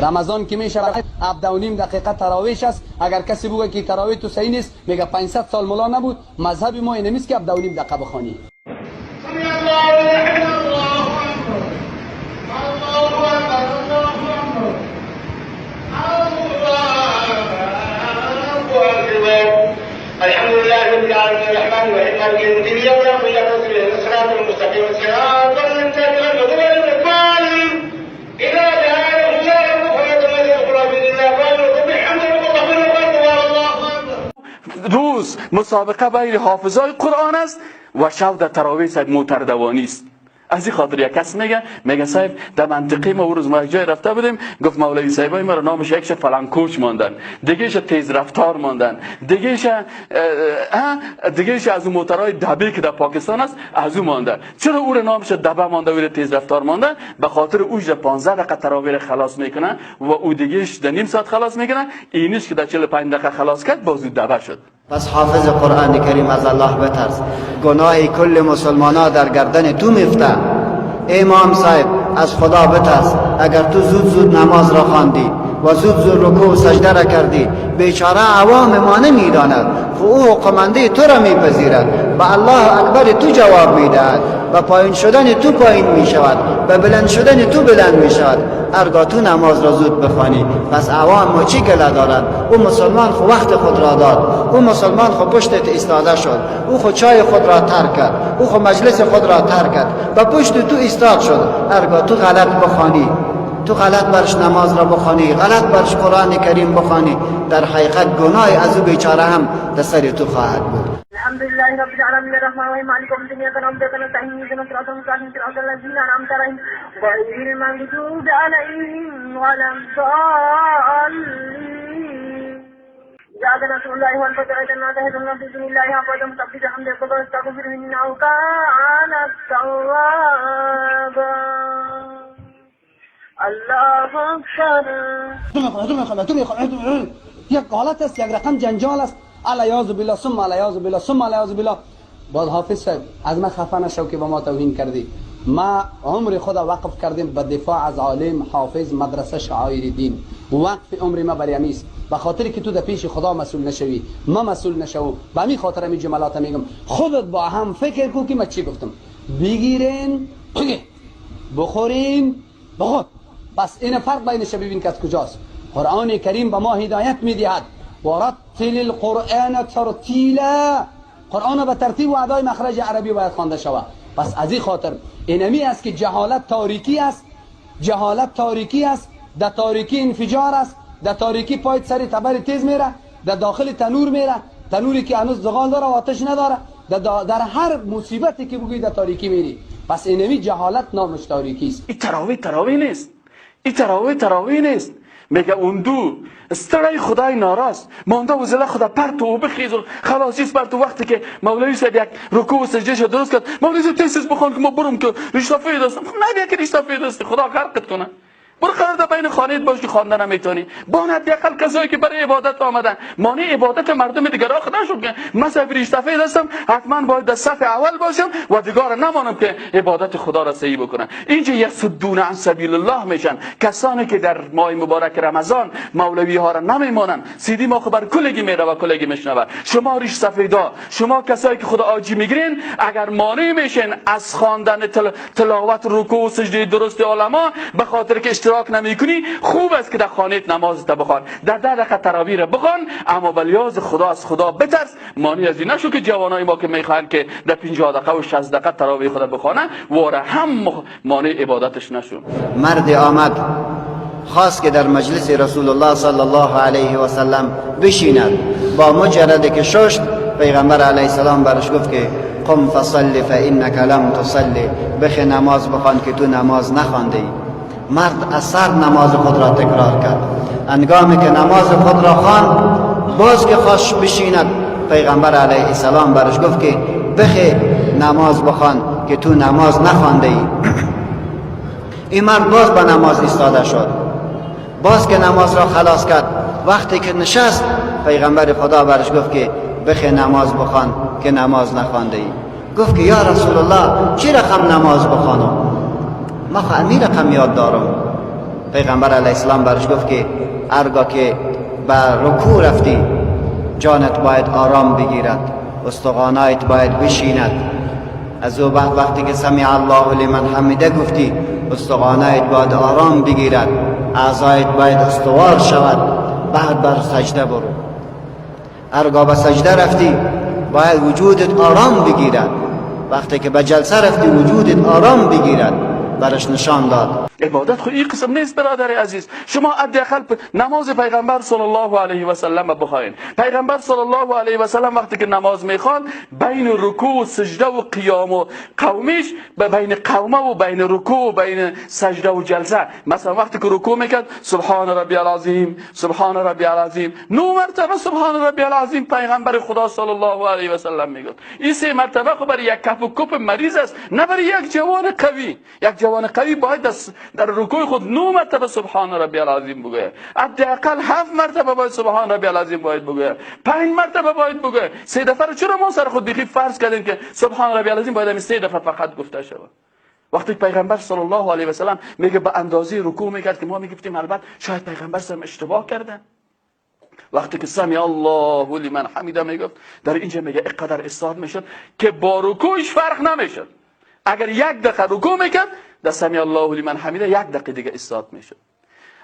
رمضان که میشه 7.5 دقیقه تراویح است. اگر کسی بگه که تراویح تو صحیح نیست، میگه 500 سال مولا نبود. مذهب ما اینه نیست که 7.5 دقیقه بخوانی. الحمد لله رب العالمين الرحمن الرحيم مالك يوم الدين اياك نعبد واياك نستعين الصراط المستقيم صراط الذين انعمت عليهم اذا جاء الله فلا تمسكوا بالله قالوا بالحمد لله روز مسابقه بین حافظای قرآن است و شب در تراویح موتردوانی است. از این خاطر یک کس میگه صاحب در منطقه ما روز ما یک جای رفته بودیم، گفت مولوی صاحبای ما رو نامش یکش فلانکوچ ماندن، دیگهش تیز رفتار ماندن، دیگهش از اون موترهای دبه که در پاکستان است از اون ماندن. چرا او رو نامش دبه مانده و تیز رفتار ماندن؟ به خاطر اوج 15 دقیقه تراویح خلاص میکنن و او دیگهش در نیم ساعت خلاص میکنن، اینش که در 45 دقیقه خلاص کرد باز دبه شد. پس حافظ قرآن کریم از الله بترس. گناه کل مسلمانا در گردن تو میفته. امام صاحب از خدا بترس. اگر تو زود نماز را خواندی و زود رکوع و سجده را کردی، بیچاره عوام ما نمیداند، خو او حکمنده تو را میپذیرد، به الله اکبر تو جواب میدهد، و پایین شدن تو پایین میشود، و بلند شدن تو بلند میشود. ارگاه تو نماز را زود بخوانی. پس عوام ما چی گله دارد؟ او مسلمان خو وقت خود را داد، او مسلمان خو پشتت ایستاده شد، او خو چای خود را ترک کرد، او خو مجلس خود را ترک کرد و پشت تو ایستاد شد. ارگاه تو غلط بخوانی، تو غلط برش نماز را بخوانی، غلط برش قرآن کریم بخوانی، در حقیقت گناه از او بیچاره هم در سر تو خواهد بود. الحمد لله رب العالمين الرحمن الرحيم مالك يوم الدين اياك نعبد واياك نستعين اهدنا الصراط المستقيم صراط الذين انعمت عليهم غير المغضوب عليهم ولا الضالين. جاء رسول الله والفتح الناس هدنا بسم الله حفظ مصبح حمد ربك واستغفر انه كان توابا. الله اکبر. تو میخواد یک حالت است، یک رقم جنجال است. علیاذ بالله ثم علیاذ بالله ثم علیاذ بالله. باز حافظ صاحب از ما خفه نشو که با ما توهین کردی. ما عمر خود وقف کردیم به دفاع از عالم حافظ مدرسه شعائر دین. وقف عمر ما برای است، به خاطر که تو در پیش خدا مسئول نشوی، ما مسئول نشو. به همین خاطر می جملات میگم. خودت با هم فکر کو که من چی گفتم. بگیرین بخورین بخور. بس این فرق بینش ببین که از کجاست. قرآن کریم به ما هدایت میدهد. ورتل القرآن ترتیلا. قرآن به ترتیب و ادای مخرج عربی باید خوانده شود. پس از این خاطر اینمی است که جهالت تاریکی است. جهالت تاریکی است. در تاریکی انفجار است. در تاریکی پایت سری تبر تیز میره. در داخل تنور میره. تنوری که هنوز زغال داره و آتش نداره. در هر مصیبتی که بگویی در تاریکی میری. پس اینمی جهالت نامش تاریکی است. این تراویح نیست. این تراویح نیست. میگه اون دو استرای خدای ناراست مانده و زله خدا پرت و بخیز و خلاصیست پرت. وقتی که مولوی صاحب یک رکوع و سجده شو درست کرد، مولوی صاحب تیسیز بخوان که ما برم که رشته فید است. نه که رشته فید است، خدا غرقت کنه. برو قرار در بین خانه‌ات باشی خواندن نمیتونی. بانت یقل کسایی که برای عبادت آمدن مانع عبادت مردم دیگر خدا شد که مثلا رشته هستم حتما باید در صف اول باشم و دیگر نمانم که عبادت خدا را صحیح بکنن. اینجا یصدون عن سبیل الله میشن کسانی که در ماه مبارک رمضان مولوی ها را نمیمانن. سیدی ما خبر کلگی میره و کلگی میشنوه. شما ریش سفیدا، شما کسایی که خدا آجی میگیرین، اگر مانع میشین از خواندن تلاوت رکوع و سجده درست علما به خاطر که اشتراک نمیکنی، خوب است که در خانه‌ات نمازت بخوان، در 10 دقیقه تراویح را بخوان، اما بلیاز خدا از خدا بترس. مانع از این نشو که جوانای ما که میخوان که در 50 دقیقه و 60 دقیقه تراویح خدا بخوانن واره هم مانع عبادتش نشو. مرد آمد خواست که در مجلس رسول الله صلی الله علیه و سلم بشیند. با مجرد که ششت، پیغمبر علیه السلام برش گفت که قم فصلی فانک لم تصلی، بخی نماز بخوان که تو نماز نخوانده. مرد از سر نماز خود را تکرار کرد. انگامی که نماز خود را خواند، باز که خواست بشیند، پیغمبر علیه السلام برش گفت که بخی نماز بخوان که تو نماز نخوانده ای. این مرد باز به نماز ایستاده شد. باز که نماز را خلاص کرد، وقتی که نشست، پیغمبر خدا برش گفت که بخی نماز بخوان که نماز نخوانده ای. گفت که یا رسول الله چی رقم نماز بخوانم؟ ما خو امیر رقم یاد دارم. پیغمبر علیه السلام برش گفت که هرگاه که به رکوع رفتی جانت باید آرام بگیرد، استخوانایت باید بشیند. از او بعد وقتی که سمع الله لمن حمیده گفتی استخوانایت باید آرام بگیرد، اعضایت باید استوار شود، بعد بر سجده برو. هرگاه به سجده رفتی باید وجودت آرام بگیرد، وقتی که به جلسه رفتی وجودت آرام بگیرد. برش نشان داد عبادت خود این قسم نیست برادر عزیز. شما حداقل نماز پیغمبر صلی الله علیه و سلم بخواین. پیغمبر صلی الله علیه و سلم وقتی که نماز میخوان بین رکوع و سجده و قیام و قومیش بین قومه و بین رکوع و بین سجده و جلسه، مثلا وقتی که رکوع میکرد سبحان ربی العظیم سبحان ربی العظیم 9 مرتبه سبحان ربی العظیم پیغمبر خدا صلی الله علیه و سلم میگفت. این 3 مرتبه خب برای یک کف و کپ مریض است، نه برای یک جوان قوی. یک جوان قوی باید در رکوع خود 9 مرتبه سبحان ربی العظیم بگه، حداقل 7 مرتبه باید سبحان ربی العظیم باید بگه، 5 مرتبه باید بگه. 3 دفعه رو چرا ما سر خود بیخی فرض کردیم که سبحان ربی العظیم باید 3 دفعه فقط گفته شود؟ وقتی پیغمبر صلی الله علیه و سلم میگه به اندازه رکوع میکرد که ما میگفتیم البته شاید پیغمبر سم اشتباه کرده. وقتی که سمع الله لمن حمیده میگفت در اینجا میگه اینقدر استاد میشد که با رکوعش فرق نمیشد. اگر 1 دقیقه رکوع میکرد در سمع الله لمن حمیده 1 دقیقه دیگه استاد میشد.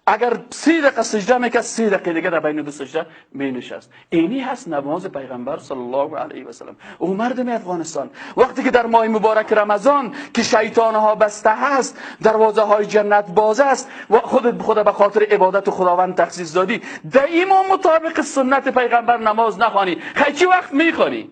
اگر 3 دقیقه سجده میکرد 3 دقیقه دیگه در بین 2 سجده مینشست. اینی هست نماز پیغمبر صلی الله علیه و سلم. او مردم افغانستان وقتی که در ماه مبارک رمضان که شیطان ها بسته هست، دروازه های جنت باز است و خود به خاطر عبادت خداوند تخصیص دادی، دائما مطابق سنت پیغمبر نماز نخوانی، چی وقت میخوانی؟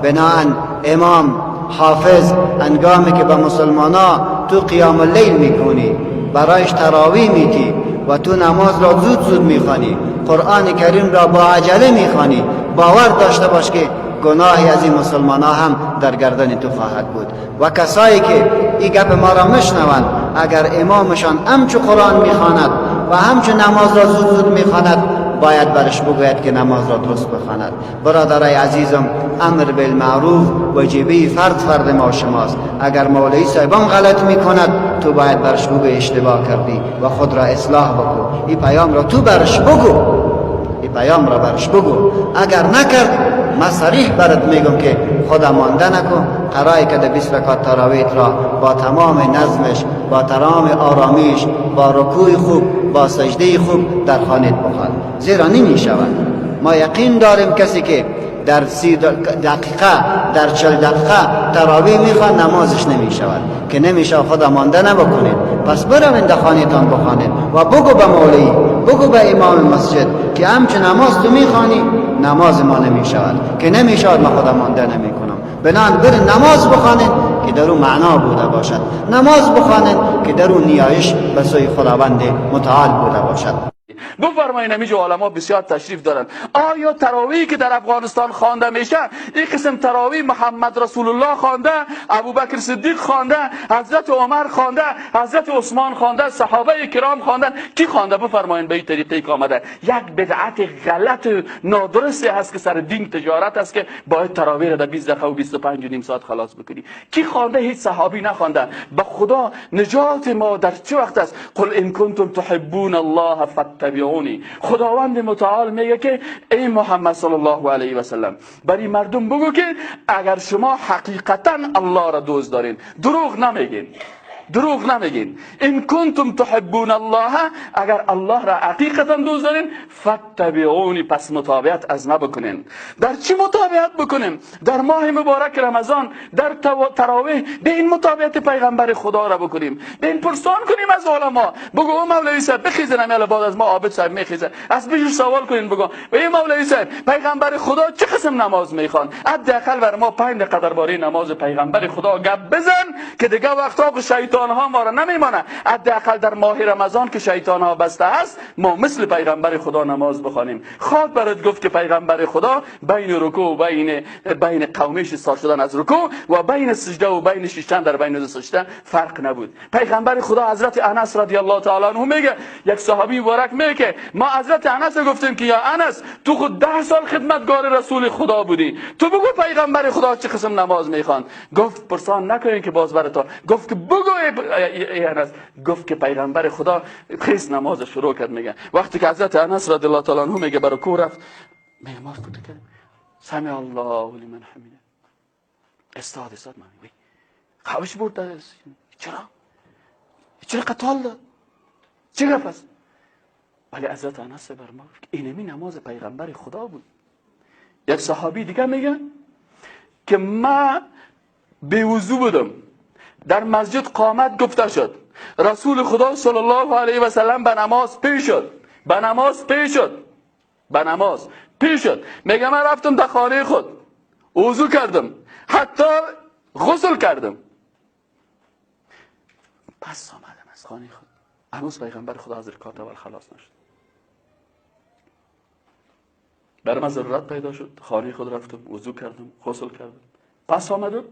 بناهن امام حافظ انگامی که به مسلمانا تو قیام اللیل میکنی، برایش تراویح میتی و تو نماز را زود زود میخوانی، قرآن کریم را با عجله میخوانی، باور داشته باش که گناهی از این مسلمان ها هم در گردن تو خواهد بود. و کسایی که این گپ ما را میشنوند اگر امامشان همچو قرآن میخواند و همچو نماز را زود زود میخواند باید برش بگوید که نماز را درست بخواند. برادرای عزیزم، امر بالمعروف وجیبه فرد ما شماست. اگر مولوی صاحبان غلط میکند تو باید برش بگوی اشتباه کردی و خود را اصلاح بکن. این پیام را تو برش بگو، این پیام را برش بگو. اگر نکرد من صریح برات میگم که خدا مانده نکن، قرایی که در 20 رکعت تراویح را با تمام نظمش، با تمام آرامیش، با رکوع خوب، با سجده خوب در خانه بخوان، زیرا نمی شود. ما یقین داریم کسی که در 30 دقیقه در 40 دقیقه تراویح میخوان نمازش نمی شود، که نمیشه خدا مانده نبکنید. پس بروید در خانه‌تان بخوانید و بگو به مولوی، بگو به امام مسجد که همچه نماز تو میخوانی نماز ما نمی شود، که نمی شود ما خدا مانده نمی کنم. بنابراین برید نماز بخوانید که در اون معنا بوده باشد، نماز بخوانید که در اون نیایش به سوی خداوند متعال بوده باشد. بفرمایید همینجا علما بسیار تشریف دارن. آیا تراویحی که در افغانستان خوانده میشه این قسم تراویح محمد رسول الله خوانده، ابوبکر صدیق خوانده، حضرت عمر خوانده، حضرت عثمان خوانده، صحابه کرام خواندن؟ کی خوانده؟ بفرمایید به این طریقه که آمده. یک بدعت غلط نادرستی هست که سر دین تجارت است که باید تراویح را در 20 دقیقه و 25 و نیم ساعت خلاص بکنی. کی خوانده؟ هیچ صحابی نخوانده. به خدا نجات ما در چه وقت است؟ قل ان کنتم تحبون الله فاتبعونی. خداوند متعال میگه که ای محمد صلی الله علیه و سلم برای مردم بگو که اگر شما حقیقتا الله را دوست دارین، دروغ نمیگین، دروغ نمیگین. ان کنتم تحبون الله، اگر الله را حقیقتا دوست دارین، فاتبعونی، پس متابعت از ما بکنین. در چی متابعت بکنیم؟ در ماه مبارک رمضان در تراویح به این متابعت پیغمبر خدا را بکنیم. به این پرسان کنیم از علما، بگو او مولوی صاحب بخیزن امیال بعد از ما عابد صاحب میخیزه، از بیش سوال کنین، بگو ای مولوی صاحب پیغمبر خدا چه قسم نماز میخوان؟ حداقل بر ما 5 دقیقه درباره نماز پیغمبر خدا گپ بزن که دیگه وقتا شیطان ها ما را نمیمانه. حداقل در ماه رمضان که شیطان ها بسته است ما مثل پیغمبر خدا نماز بخوانیم. خود برات گفت که پیغمبر خدا بین رکوع و بین قومیش ایستاد شدن از رکوع و بین سجده و بین شیشتن در بین دو سجده فرق نبود. پیغمبر خدا حضرت انس رضی الله تعالی عنه میگه، یک صحابی مبارک میگه ما حضرت انس گفتیم که یا انس تو خود 10 سال خدمتگار رسول خدا بودی، تو بگو پیغمبر خدا چه قسم نماز میخوان؟ گفت پرسان نکنین که باز برات، گفت که بگو انس گفت که پیغمبر خدا خیس نماز شروع کرد. میگه وقتی که حضرت انس رضی الله تعالی عنه میگه بر رکوع رفت، میگه ما فکر کرد سمع الله لمن حمیده، استاد من میگه خوش برد. چرا قتال داد؟ چه گپ است؟ ولی حضرت انس برما اینمی نماز پیغمبر خدا بود. یک صحابی دیگه میگه که من به وضو بودم، در مسجد قامت گفته شد، رسول خدا صلی الله علیه و سلم به نماز پیش شد. میگه من رفتم در خانه خود وضو کردم، حتی غسل کردم، پس آمدم از خانه خود. هنوز پیغمبر خدا از رکعت اول خلاص نشد. برای من ضرورت پیدا شد، خانه خود رفتم، وضو کردم، غسل کردم، پس آمدم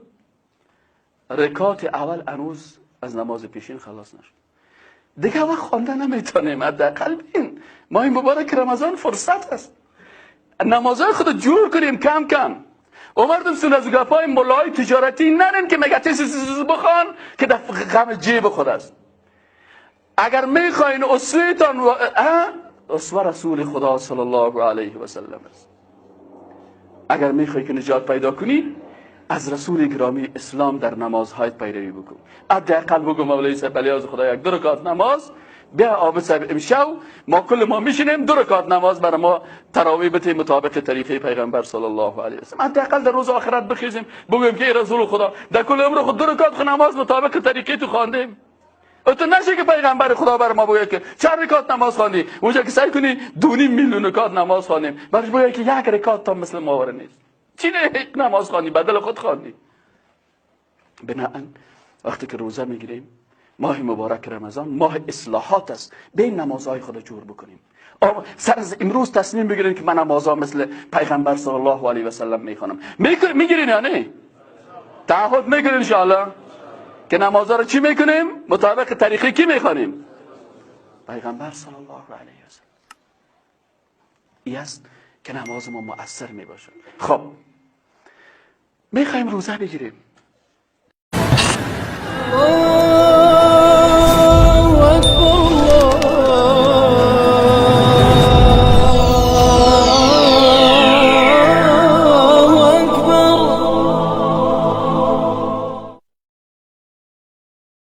رکعت اول هنوز از نماز پیشین خلاص نشد. دیگه وقت خوانده نمیتونیم. حداقل ببین ما این مبارک رمضان فرصت است نمازهای خود جور کنیم کم کم. اومدم سن از گپای مولای تجارتی نرین که میگه تیز بخوان که در غم جیب خود است. اگر میخواین اسوهتان اسوه رسول خدا صلی الله علیه و سلم است. اگر میخوای که نجات پیدا کنی از رسول گرامی اسلام در نمازهایت پیروی بکن. حداقل بگو مولوی صاحب الیاز خدا یک 2 رکعت نماز بیا عابد صاحب امشب ما میشینیم 2 رکعت نماز برای ما تراویح بده مطابق طریقه پیغمبر صلی الله علیه و سلم. حداقل در روز آخرت بخیزیم بگویم که رسول خدا در کل عمر خود 2 رکعت نماز مطابق طریقه تو خواندیم. تو نشه که پیغمبر خدا بر ما بگه که 4 رکعت نماز خواندی، اونجا که سعی کنی 2.5 میلیون رکعت نماز خوانیم، برش بگه که 1 رکعت تا مثل ما نیست. چی نماز خواندی؟ بدل خود خواندی. بنابراین وقتی که روزه میگیریم، ماه مبارک رمضان ماه اصلاحات است، بین نمازهای خود جور بکنیم. سر از امروز تصمیم بگیرین که من نمازها مثل پیغمبر صلی الله علیه و سلم میخوانم. میگیرین یا نه؟ تعهد میگیرین ان شاء الله که نمازها رو چی میکنیم؟ مطابق طریقه کی میخوانیم؟ پیغمبر صلی الله علیه و سلم. این است که نماز ما مؤثر میباشه. خب میخوایم روزه بگیریم.